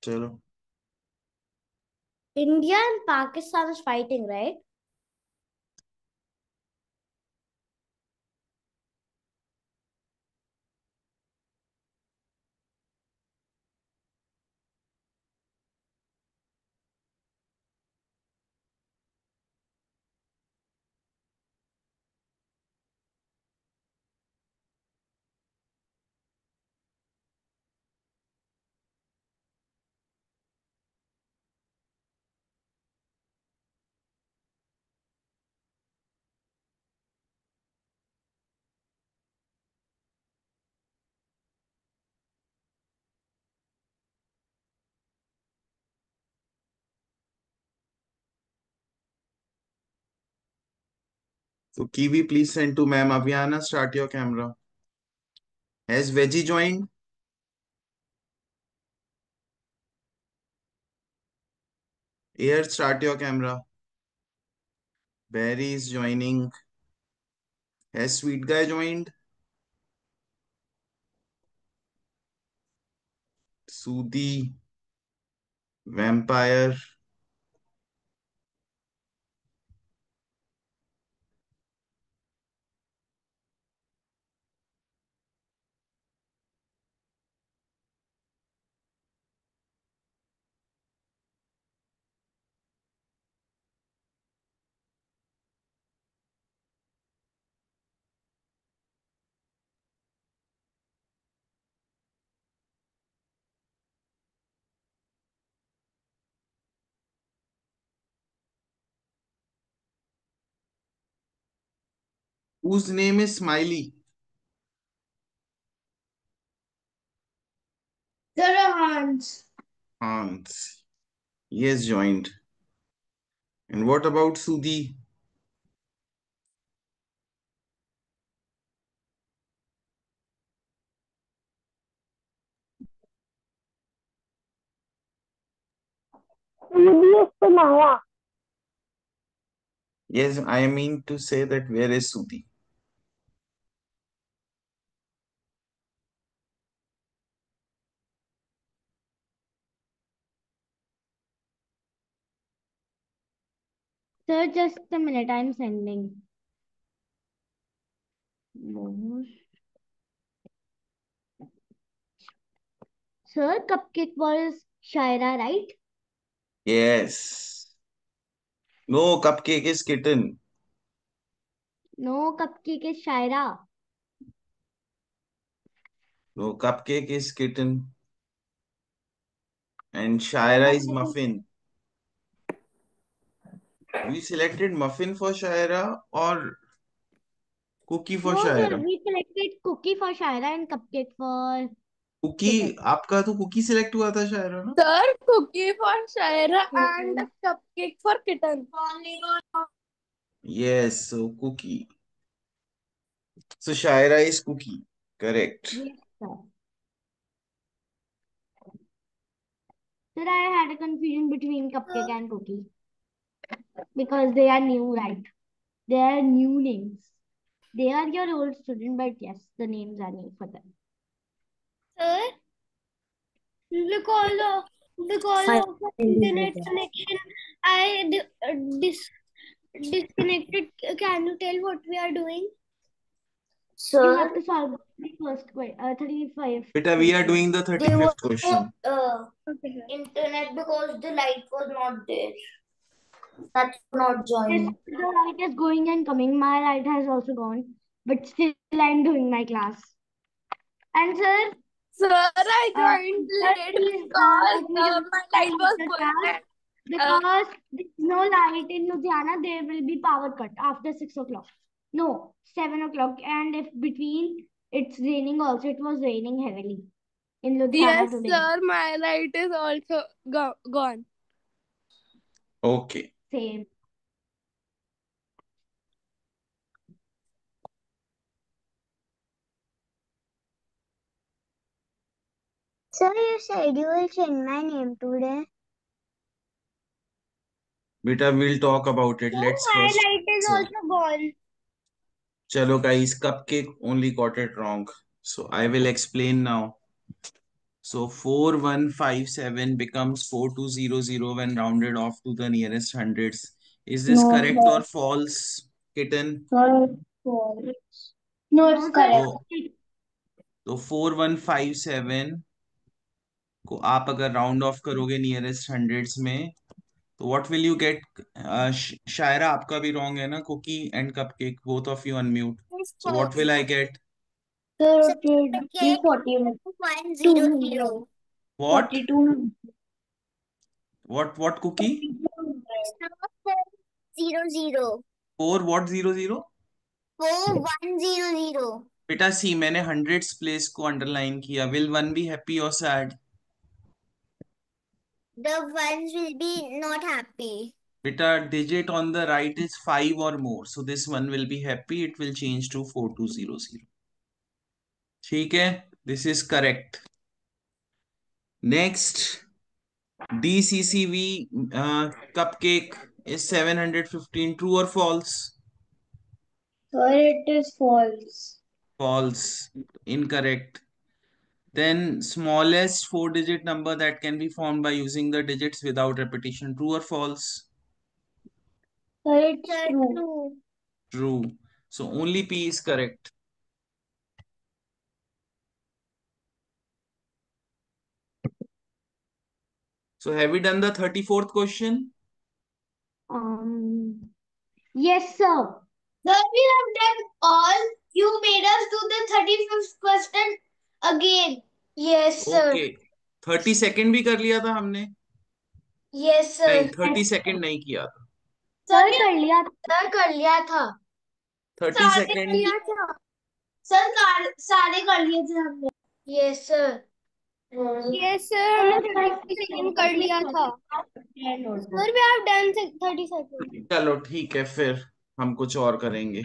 चलो। India and Pakistan is fighting, right? So Kiwi, please send to ma'am. Aviana, start your camera. Has Veggie joined? Air, start your camera. Barry is joining. Has Sweet Guy joined? Sudhi, Vampire. Whose name is Smiley? Hans. Hans. He has joined. And what about Sudhi? Yes, I mean to say that where is Sudhi? Sir, just a minute. I'm sending. Sir, Cupcake was Shaira, right? Yes. No, Cupcake is kitten. No, Cupcake is Shaira. No, Cupcake is kitten. And Shaira is muffin. We selected muffin for Shaira or cookie for No, sir, Shaira? we selected Cookie for Shaira and Cupcake for Cookie Kitten. आपका तो cookie select हुआ था शायरा ना. Sir, cookie for Shaira and Hmm. cupcake for kitten. Yes, so cookie. So Shaira is cookie. Correct. Yes, sir. Sir, I had a confusion between Cupcake and Cookie because they are new, right? They are new names. They are your old student, but yes, the names are new for them. Sir, because of the internet connection, disconnected. Can you tell what we are doing? You have Sir, to solve the first question, 35 Beta, we are question. doing the they were 35th question. Okay, sir. internet because the light was not there. That's not Yes, joining. the light is going and coming. My light has also gone, but still I'm doing my class. And sir, Sir, I joined sir, late please because let me just my light complete was the going class and because there's no light in Ludhiana. There will be power cut after 6 o'clock. No, 7 o'clock. And if between it's raining also, it was raining heavily in Ludhiana yes, today. sir, my light is also gone. Okay. Same. Sir, you said you will change my name today. Beta, we'll talk about it. Sir, Let's my first. light is So, also gone. chalo guys, Cupcake only got it wrong. So I will explain now. So 4157 becomes 4200 when rounded off to the nearest hundreds. Is this No, correct or false, kitten? sir, false. No, it's No, correct. तो तो 4157 को आप अगर round off करोगे nearest hundreds में तो what will you get? Shaira आपका भी रॉन्ग है ना, Cookie and Cupcake both of you unmute. So what will I get? Sir, it would be 42. What? 42. What cookie? 0 0. 4 what 00? 4100. बेटा सी मैंने हंड्रेड्स प्लेस को अंडरलाइन किया. विल वन बी हैप्पी और sad? The ones will be not happy. बेटा digit on the right is 5 or more, so this one will be happy. It will change to 4200. ठीक है, this is correct. Next, DCCV cupcake is 715. True or false? Sir, it is false. False. Incorrect. Then smallest four-digit number that can be formed by using the digits without repetition. True or false? Sir, it's true. True. So only P is correct. So have we done the 34th question? Yes, sir. Sir, we have done all. You made us do the 35th question again. Yes, sir. Okay. 32nd भी कर लिया था हमने. Yes, sir. नहीं, 32nd नहीं किया था. Sir कर लिया. सर कर लिया था. 32nd. सर सारे कर लिए थे हमने. Yes, sir. Yes, sir. हमने 30 सेकंड कर लिया था. Sir, we have done 30 seconds. चलो ठीक है, फिर हम कुछ और करेंगे.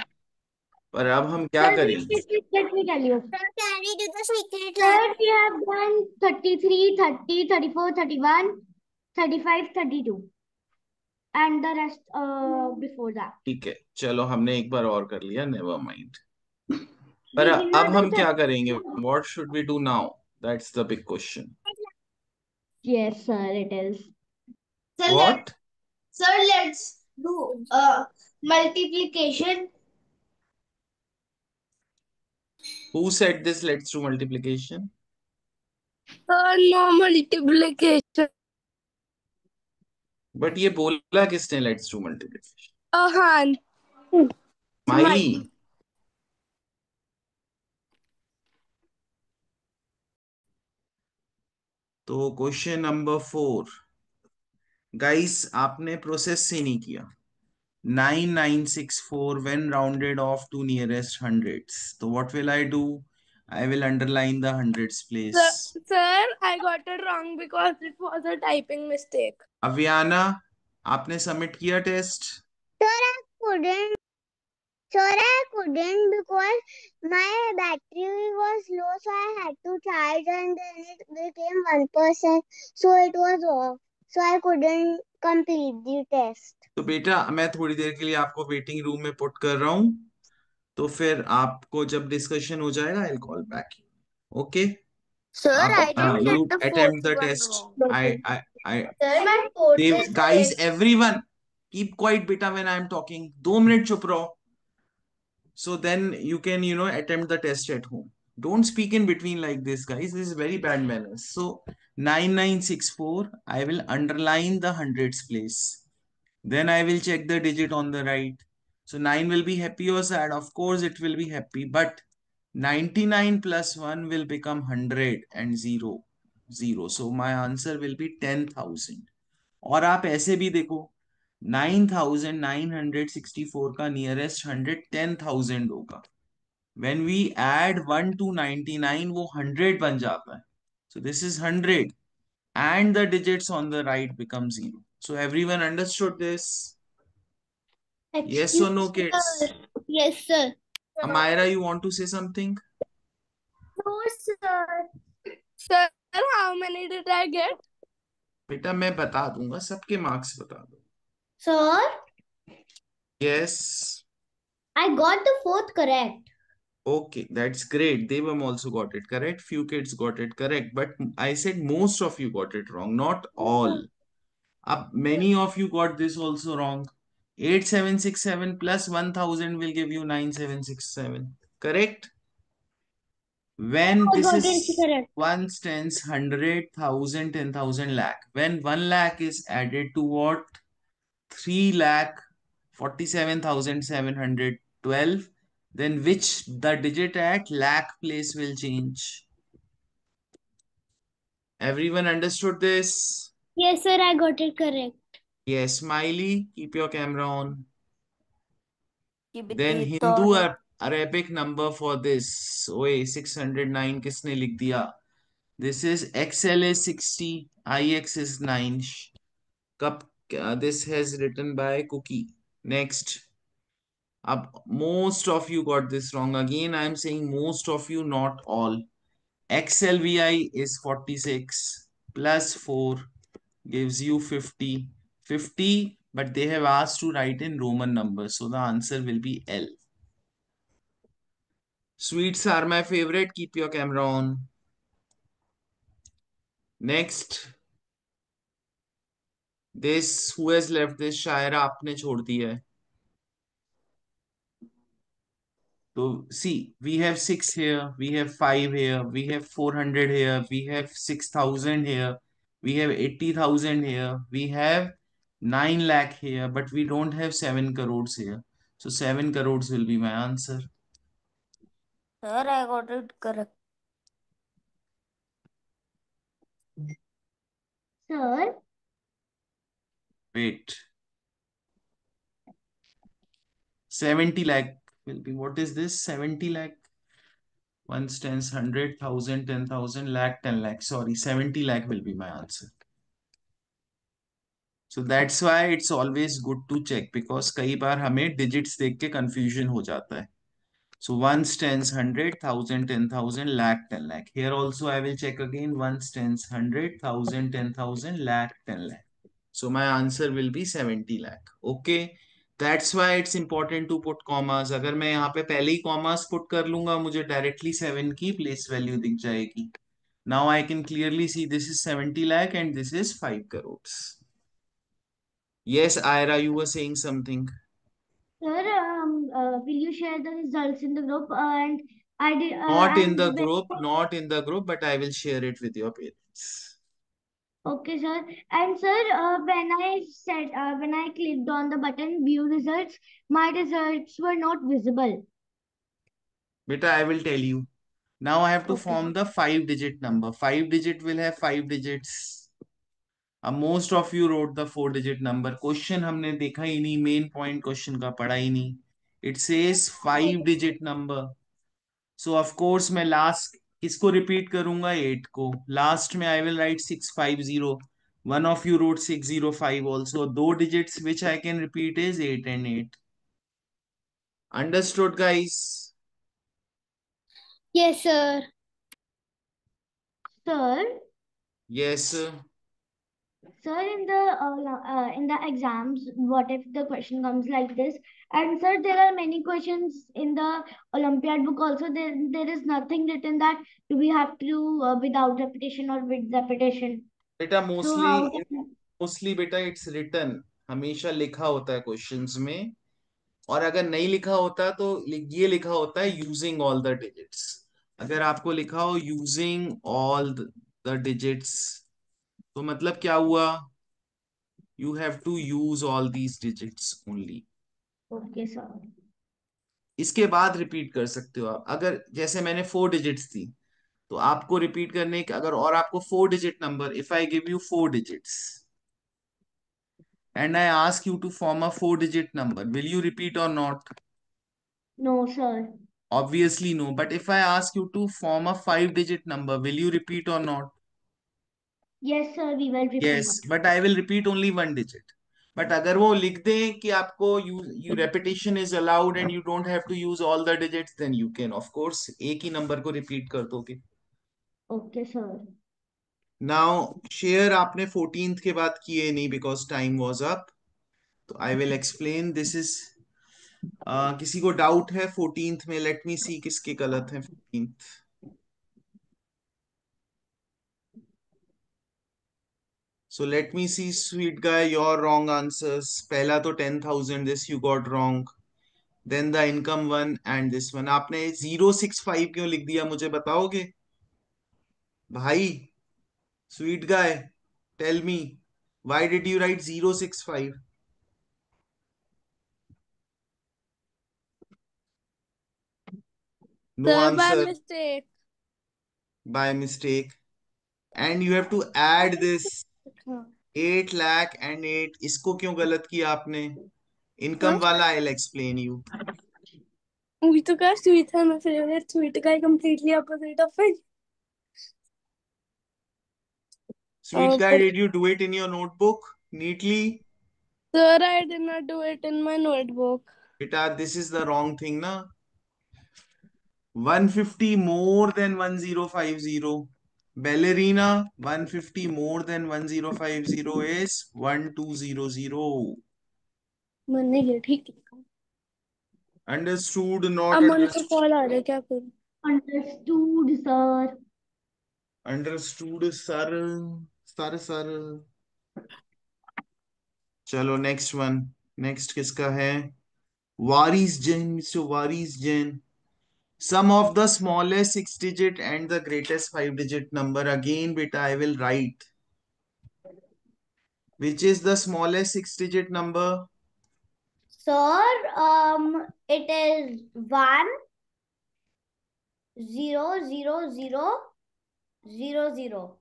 पर अब हम क्या करेंगे? Let me tell you. Sir, can we do the secret Sir, we have done 33, 30, 34, 31, 35, 32. And the rest before that. ठीक है, चलो हमने एक बार और कर लिया. Never mind. पर अब हम क्या करेंगे? What should we do now? That's the big question. Yes, sir, it is. Sir, What? Sir, let's do multiplication. Who said this? Let's do multiplication. Sir, no multiplication. But ये बोला किसने? Let's do multiplication. Han. माई. तो question number 4. Guys आपने process से नहीं किया. 9964 when rounded off to nearest hundreds. So what will I do? I will underline the hundreds place. Sir, I got it wrong because it was a typing mistake. अवियाना, आपने submit किया test? couldn't. Sir, I couldn't because my battery was low, so I had to charge and then it became 1%. So it was off. So I couldn't complete the test. तो बेटा मैं थोड़ी देर के लिए आपको waiting room में put कर रहा हूँ. तो फिर आपको जब डिस्कशन हो जाएगा I will call back. Okay? Sir, I didn't You get the attempt the fourth one test. wrong. I Sir, my fourth They, is guys, correct. everyone, keep quiet, beta, when I am talking. 2 minute chup raho. So then you can, attempt the test at home. Don't speak in between like this, guys. This is very bad manners. So 9964, I will underline the hundreds place. Then I will check the digit on the right. So 9 will be happy or sad. Of course, it will be happy. But 99 plus 1 will become 100 and 0. So my answer will be 10,000. और आप ऐसे भी देखो 9964 का nearest 100 10,000 होगा. When we add 1 to 99 वो 100 बन जाता है. So this is 100 and the digits on the right become 0. So everyone understood this? Yes or no, kids? Yes, sir. Amira, you want to say something? No, sir. Sir, how many did I get? बेटा मैं बता दूंगा, सबके marks बता दो. Sir, Yes. I got the fourth correct. Okay, that's great. Devam also got it correct. Few kids got it correct, but I said most of you got it wrong, not all. Many of you got this also wrong. 8767 plus 1000 will give you 9767. Correct? When I this got it is correct. ones, tens, 100,000, 10,000 lakh. When 1 lakh is added to what? 3 lakh 47,712. Then which the digit at lakh place will change? Everyone understood this? Yes, sir, I got it correct. Yes, Smiley, keep your camera on. कि Then बिती तो Hindu है Arabic number for this. ओए 609 किसने लिख दिया? This is XL is 60, IX is 9. Cup, this has written by Cookie. Next. Most of you got this wrong. Again, I am saying most of you, not all. XLVI is 46 plus 4 gives you 50. 50, but they have asked to write in Roman numbers. So the answer will be L. Sweets are my favorite. Keep your camera on. Next. This, who has left this? Shaira आपने छोड़ दिया है. So see, we have 6 here, we have 5 here, we have 400 here, we have 6,000 here, we have 80,000 here, we have 9 lakh here, but we don't have 7 crores here. So 7 crores will be my answer. Sir I got it correct Sir, Wait. 70 lakh will be, what is this? 70 lakh? Ones, tens, 100,000, 10,000, lakh, 10 lakh. Sorry, 70 lakh will be my answer. So that's why it's always good to check because कई बार हमें digits देख के confusion हो जाता है. So ones, tens, 100, 1,000, 10,000, lakh, 10 lakh. Here also I will check again. Ones, tens, 100, 1,000, 10,000, lakh, 10 lakh. So my answer will be 70 lakh. Okay. That's why it's important to put commas. अगर मैं यहाँ पे पहले ही commas put कर लूंगा मुझे directly 7 की place value दिख जाएगी. Now I can clearly see this is 70 lakh and this is 5 crores. Yes, Ira, you were saying something. sir, will you share the results in the group? And I did, Not in the and group, not in the group, but I will share it with your parents. okay, sir. And sir, when I clicked on the button view results, my results were not visible. Beta, I will tell you. Now I have to Okay, form the 5-digit number. 5 digit will have 5 digits. Most of you wrote the 4-digit number. Question हमने देखा ही नहीं, main point question का पढ़ा ही नहीं. It says 5-digit number. So of course मैं last किसको repeat करूंगा? 8 को. Last में I will write 650. One of you wrote 605 also. 2 digits which I can repeat is 8 and 8. Understood, guys? Yes, sir. sir. Yes. Sir, in the exams, what if the question comes like this? And sir, there are many questions in the Olympiad book also. There is nothing written that do we have to do without repetition or with repetition. बेटा So how? Mostly बेटा it's written. हमेशा लिखा होता है questions में. और अगर नहीं लिखा होता तो ये लिखा होता है यूजिंग ऑल द डिजिट्स. अगर आपको लिखा हो यूजिंग ऑल द डिजिट्स तो मतलब क्या हुआ? You have to use all these digits only. Okay, sir. इसके बाद रिपीट कर सकते हो आप. अगर जैसे मैंने 4 डिजिट्स दी तो आपको रिपीट करने के अगर और आपको 4 digit number, if I give you 4 digits and I ask you to form a 4-digit number, will you repeat or not? No, sir. Obviously no. But if I ask you to form a 5-digit number, will you repeat or not? Yes, sir. We will repeat. Yes, but I will repeat only 1 digit. But अगर वो लिख दें कि आपको you repetition is allowed and you don't have to use all the digits, then you can of course एक ही number को repeat कर दोगे. Okay, sir. Now share आपने 14th के बाद किए नहीं because time was up. So I will explain. This is किसी को डाउट है 14th में? लेट मी सी किसके गलत है 14th। So let me see, sweet guy, your wrong answers. पहला तो 10,000, this you got wrong. Then the income one and this one. आपने 065 क्यों लिख दिया, मुझे बताओगे भाई? Sweet guy, tell me, why did you write 065? No Sir, by answer. mistake. By mistake. And you have to add this 8 lakh and 8. इसको क्यों गलत किया आपने? इनकम वाला I'll explain you. We took a sweet and my favorite sweet guy completely opposite of it. Sweet guy, But did you do it in your notebook neatly? sir, I did not do it in my notebook. Beta, this is the wrong thing, na? 150 more than 1050. Ballerina, 150 more than 1050 is 1200. मन नहीं गया ठीक है। Understood, not अमन का understood. Call आ रहा है, क्या करूं? Understood, sir. Understood, sir. Sir. चलो next one. Next किसका है? Waris Jain, Mr. Waris Jain. Sum of the smallest 6 digit and the greatest 5 digit number. Again, beta, I will write. Which is the smallest 6 digit number? Sir, it is 1 0 0 0 0 0.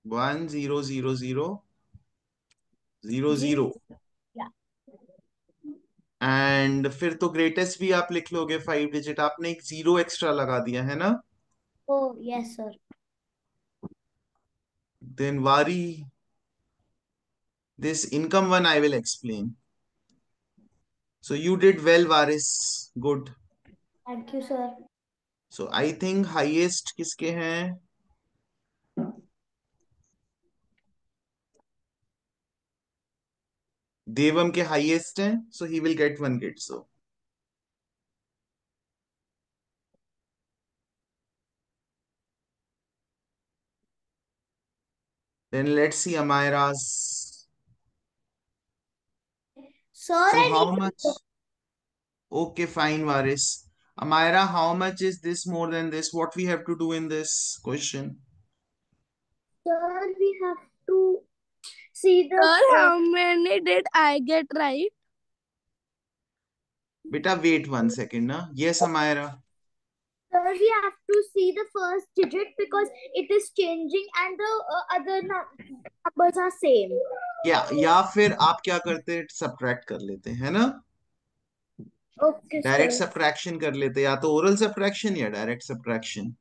100000. Yeah. And फिर तो greatest भी आप लिख लोगे 5 digit, आपने एक 0 extra लगा दिया है ना? Oh, yes, sir. देन वारी, this income one I will explain. So you did well, Varis. Good. Thank you, sir. So I think highest किसके हैं? देवम के highest हैं, so he will get 1 kid. So then let's see Amira's. Sir, So I how need much? Okay, fine, Varis. Amira, how much is this more than this? What we have to do in this question? Sir, we have to see the Sir, how many did I get right? Beta, wait 1 second, na? Yes, Amira. Sir, we have to see the first digit because it is changing and the other numbers are same. या फिर आप क्या करते, subtract कर लेते हैं ना? Okay, direct sir. Subtraction कर लेते, या तो ओरल सब्ट्रैक्शन या direct subtraction.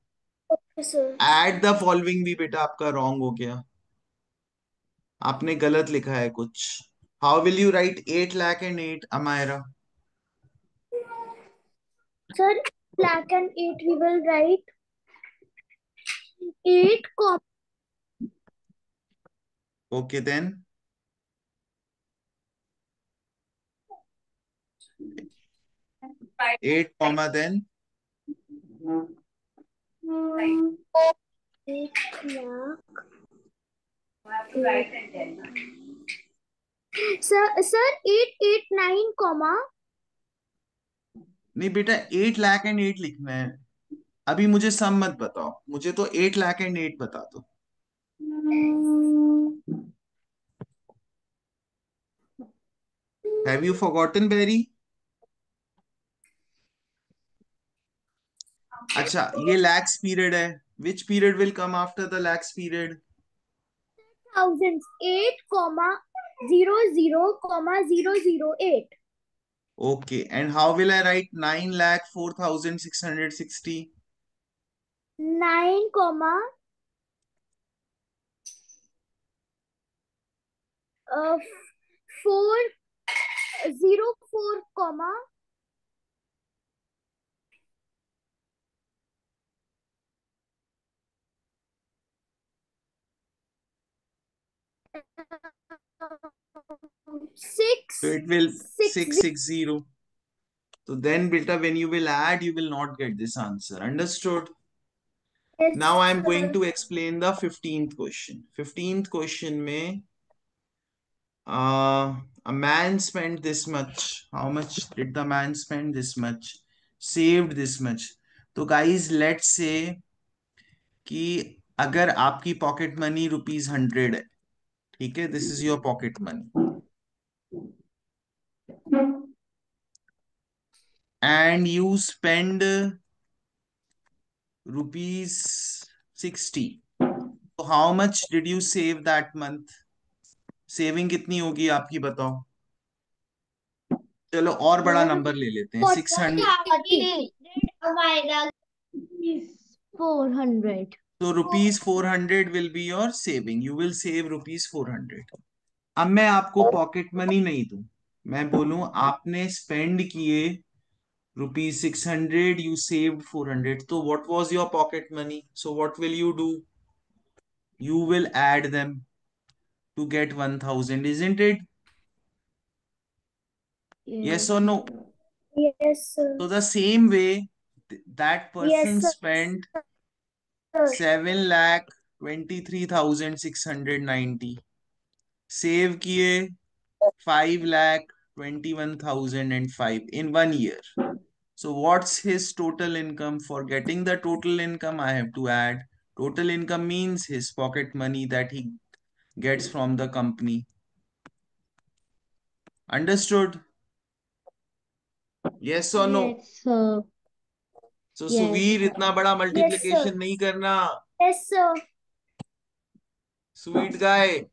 Okay, sir. Add the following भी बेटा आपका रॉन्ग हो गया, आपने गलत लिखा है कुछ. How will you write 8 lakh and 8, Amaira? Sir, black and 8 we will write 8, okay then 8 comma then 8 lakh. Sir, 889, comma. नहीं बेटा 8 lakh and 8 लिखना है. अभी मुझे सम मत बताओ, मुझे तो 8 lakh and 8 बता दो. Have you forgotten Berry? अच्छा, ये लैक्स पीरियड है. Which period will come after the lakhs period? Thousands. 8, comma 0 0, comma 008. Okay, and how will I write 9,04,660? 9, comma 404, comma 6 So it will 6 660. So then beta, when you will add, you will not get this answer. Understood? Yes, Now I am going sir. to explain the 15th question. 15th question mein, a man spent this much. How much did the man spend? This much. Saved this much. तो guys, let's say कि अगर आपकी pocket money ₹100 है, ठीक है, this is your pocket money, and you spend ₹60. So how much did you save that month? Saving कितनी होगी आपकी, बताओ. चलो और बड़ा नंबर ले लेते हैं. 600. 400. So ₹400 will be your saving. You will save ₹400. अब मैं आपको पॉकेट मनी नहीं दूं, मैं बोलूं आपने स्पेंड किए ₹600, you saved 400. So what was your pocket money? So what will you do? You will add them to get 1000, isn't it? Yes or no? Yes, sir. So the same way that person Yes, sir. spent 7,23,690, save किए 5,21,005 in 1 year. So what's his total income? For getting the total income, I have to add. Total income means his pocket money that he gets from the company. Understood? Yes or no? Yes, sir. So Yes. Suvir, इतना बड़ा multiplication नहीं करना. Yes, sir. Sweet guy.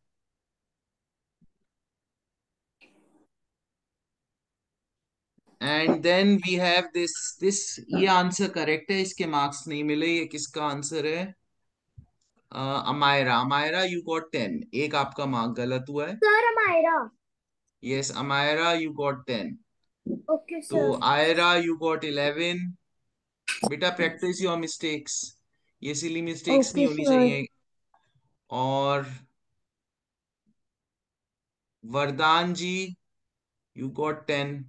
And then we have this ये answer correct है, इसके marks नहीं मिले. ये किसका आंसर है? अमायरा. Amaira, you got 10. एक आपका मार्क गलत हुआ है. Sir, Amira. Yes Amaira, you got 10. Okay, तो sir. Aira, you got 11. बेटा प्रैक्टिस योर मिस्टेक्स, ये सिली मिस्टेक्स नहीं Okay, होनी sir. चाहिए. और वरदान जी, यू गॉट 10.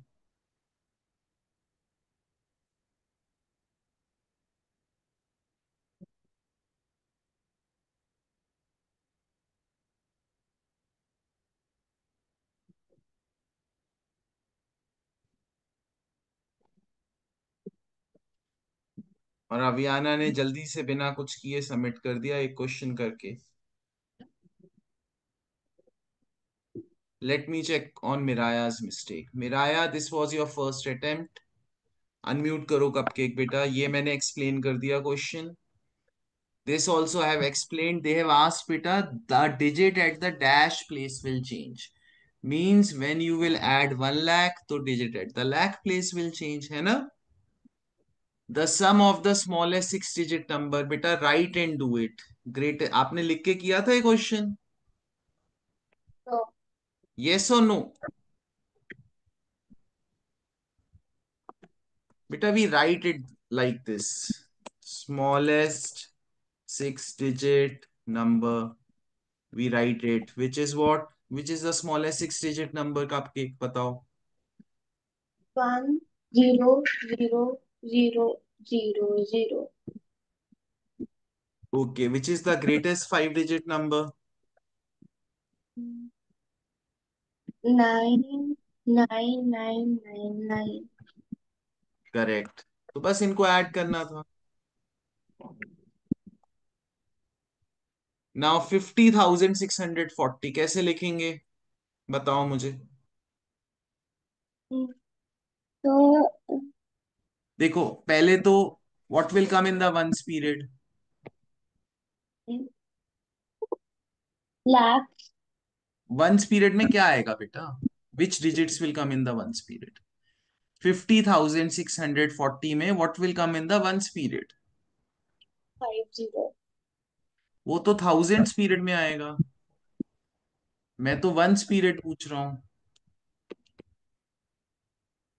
और अवियाना ने जल्दी से बिना कुछ किए सबमिट कर दिया एक क्वेश्चन करके. Let me check on Miraya's mistake. Miraya, this was your first attempt. Unmute करो कपकेक बेटा. ये मैंने explain कर दिया question. This also I have explained. They have asked beta, the digit at the dash place will change. Means when you will add 1 lakh, तो digit at the lakh place will change, है ना? The sum of the smallest 6-digit number. बेटा write and do it. Great. आपने लिख के किया था ये question? No. Yes or no? Beta, we write it like this. Smallest 6-digit number. We write it. Which is what? Which is the smallest 6-digit number? Cupcake, बताओ. 1 0 0 0 0 0. Okay. Which is the greatest 5-digit number? 9 9 9 9 9. Correct. तो बस इनको add करना था. Now 50,640 कैसे लिखेंगे? बताओ मुझे. So, देखो पहले तो what will come in the ones period? lakh. Ones period में क्या आएगा बेटा? Which digits will come in the ones period? 50,640 में what will come in the ones period? 50. वो तो thousands period में आएगा. मैं तो ones period पूछ रहा हूँ.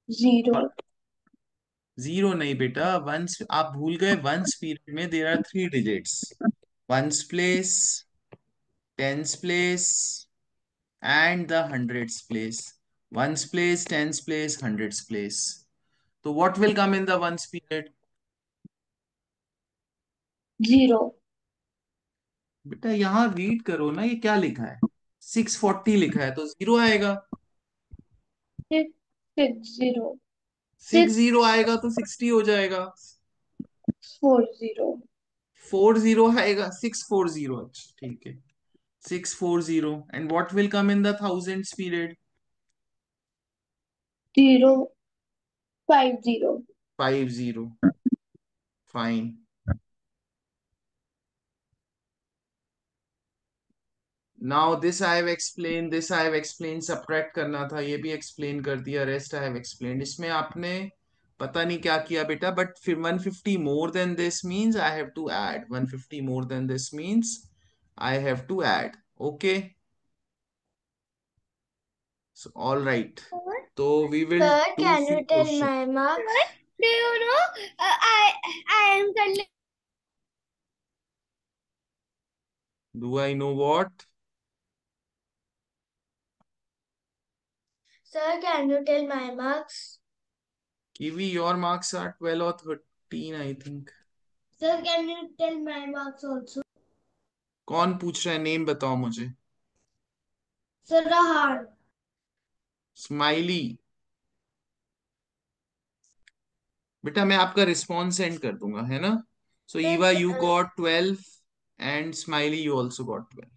0. जीरो नहीं बेटा, वंस आप भूल गए. वंस पीरियड में there are 3 digits. Ones place, tens place and the hundreds place. Ones place, tens place, hundreds place. तो what will come in the ones period? 0. बेटा यहाँ रीड करो ना, ये क्या लिखा है? 640 लिखा है तो 0 आएगा। 660. 60 आएगा तो 60 हो जाएगा। 640. 40 आएगा, 640। अच्छा ठीक है, 640। And what will come in the thousands period? 050. 50। Fine. Now this I have explain, this I have explain. Subtract करना था, ये भी एक्सप्लेन कर दिया। Rest I have explain. इसमें आपने पता नहीं क्या किया बेटा, बट फिर 150 more than this means I have to add. 150 more than this means I have to add. Okay, so all right, तो we will Sir, do can few you tell question. my marks? Do you know? I am currently. Do I know what? Sir, can you tell my marks? Kiwi, your marks are 12 or 13 I think. Sir, can you tell my marks also? कौन पूछ रहा है? Name बताओ मुझे। Sir, Rahan. Smiley. बेटा मैं आपका response send कर दूंगा, है ना? So Eva you got 12 and Smiley you also got 12।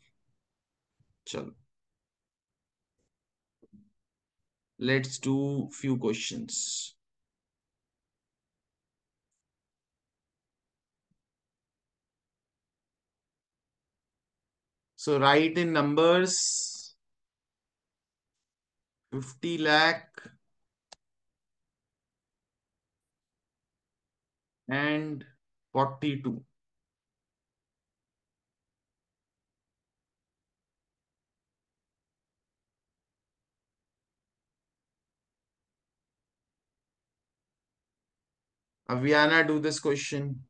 चलो, let's do few questions. So write in numbers 50 lakh and 42. Aviana, do this question.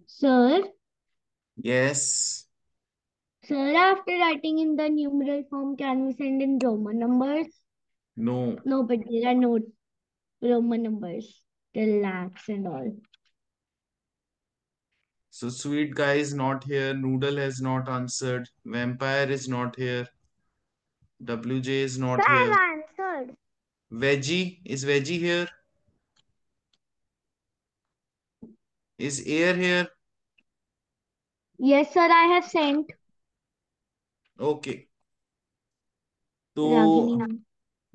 Sir, Yes. sir, after writing in the numeral form, can we send in Roman numbers? No. No, but there are no Roman numbers, till lakhs and all. So sweet guy is not here. Noodle has not answered. Vampire is not here. WJ is not So here. I've answered. Veggie, is Veggie here? Is Air here? Yes, sir, I have sent. Okay. So Ragini.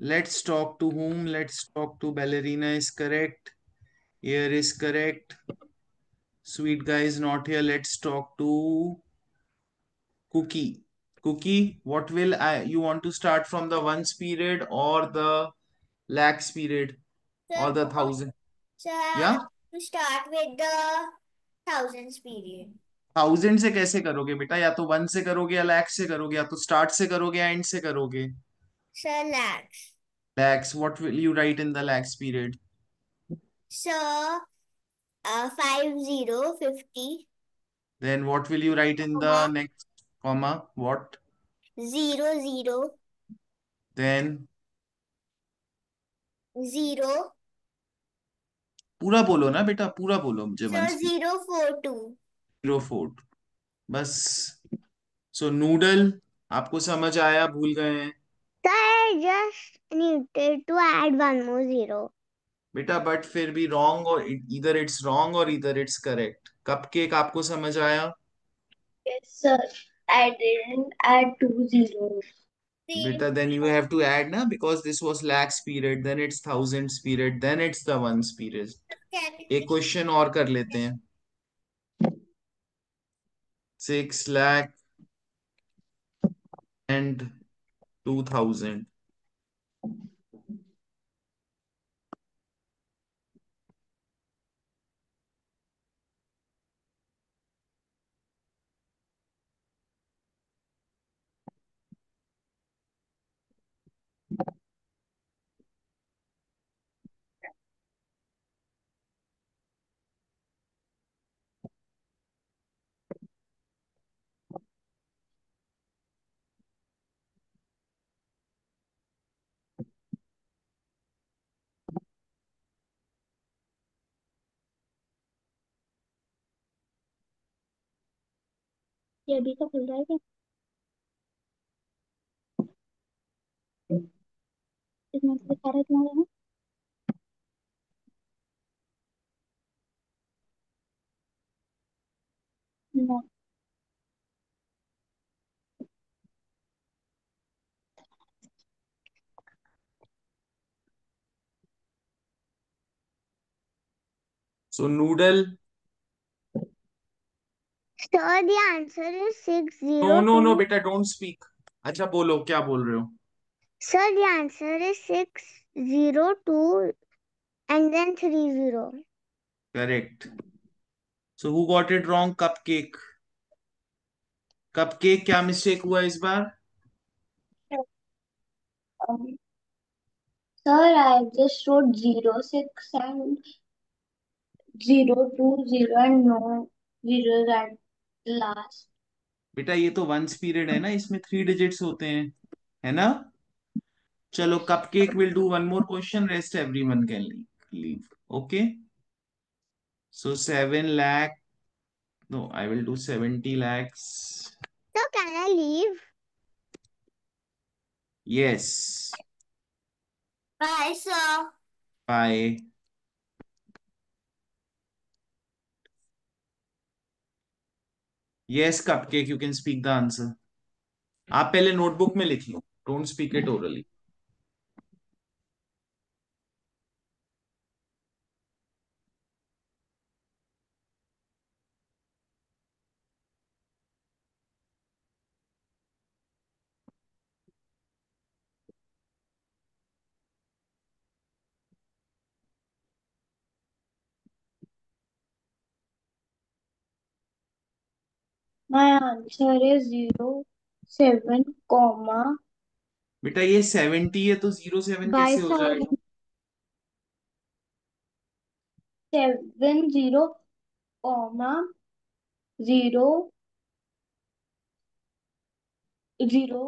let's talk to whom? Let's talk to Ballerina is correct. Air is correct. Sweet guy is not here. Let's talk to Cookie. Cookie, what will you want to start from the ones period or the lakhs period or the thousand? Sir, I Yeah? want to start with the thousands period. Thousand से कैसे करोगे बेटा? या तो one से करोगे या लैक्स से करोगे, या तो स्टार्ट से करोगे या एंड से करोगे। Sir, lakhs. Lakhs, what will you right in the lakhs period? Sir, 50, 50. Then what will you write in the Comma. next comma? What? 0, 0, Then 0. पूरा बोलो ना बेटा, पूरा बोलो मुझे। Sir, once 042. 04 बस। सो नूडल, आपको समझ आया, भूल गए हैं? So I just needed to add one more zero. बेटा बट फिर भी रॉन्ग, और इधर इट्स रॉन्ग और इधर इट्स करेक्ट। कपकेक आपको समझ आया? Yes, sir. I didn't add 2 zeros. बेटा then you have to add ना, because this was lakhs period, then it's thousands period, then it's the ones period। एक क्वेश्चन और कर लेते हैं। 6 lakh and 2000। ये अभी तो खुल रहा है क्या? इसमें से दिखा रहा है तुम्हारा ना? No. So noodle. Sir, the answer is no no no 602. बेटा, डोंट स्पीक। अच्छा बोलो, क्या बोल रहे हो? Sir, the answer is 602 and then 30. Correct. So who got it wrong? Cupcake. Cupcake, क्या मिस्टेक हुआ इस बार? Um, sir, I just wrote 06 and 020 and no zeros at last. बेटा ये तो वंस पीरियड है ना, इसमें 3 डिजिट्स होते हैं, है ना? चलो, Cupcake will do one more question, rest everyone can leave. Okay, so 7 lakh, no I will do 70 lakhs। So can I leave? Yes, Bye, sir. Bye. Yes Cupcake, you can speak the answer. आप पहले notebook में लिख लो, don't speak it orally. My answer is 07, comma बेटा ये 70 है तो 07 Bye, कैसे हो sir. जाएगा? 70, comma 0, 0,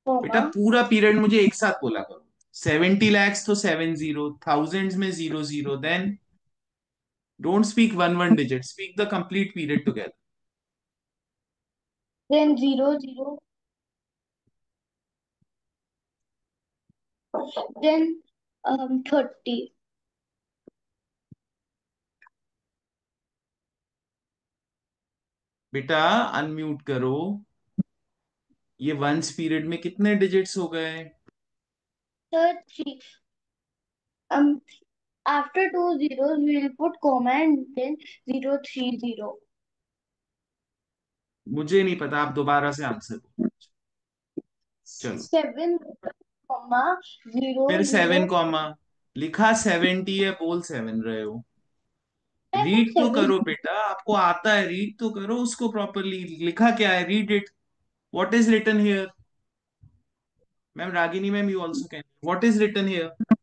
बेटा comma पूरा पीरियड मुझे एक साथ बोला करो। 70 lakhs तो 70, थाउजेंड्स में 00, then don't speak one one digit, speak the complete period together. then 00, then 30. बेटा अनम्यूट करो। ये वंस पीरियड में कितने डिजिट्स हो गए? 3. Um, after 2 zeros, we will put comma and then 030. मुझे नहीं पता, आप दोबारा से आंसर दो। चलो, 7, comma 0, फिर 0. 7 कॉमा लिखा, 70 है, बोल 7 रहे हो। I put रीड तो 7. करो बेटा, आपको आता है, रीड तो करो उसको प्रॉपरली। लिखा क्या है, read it. What is written here? Ma'am Ragini ma'am, you also can, what is written here?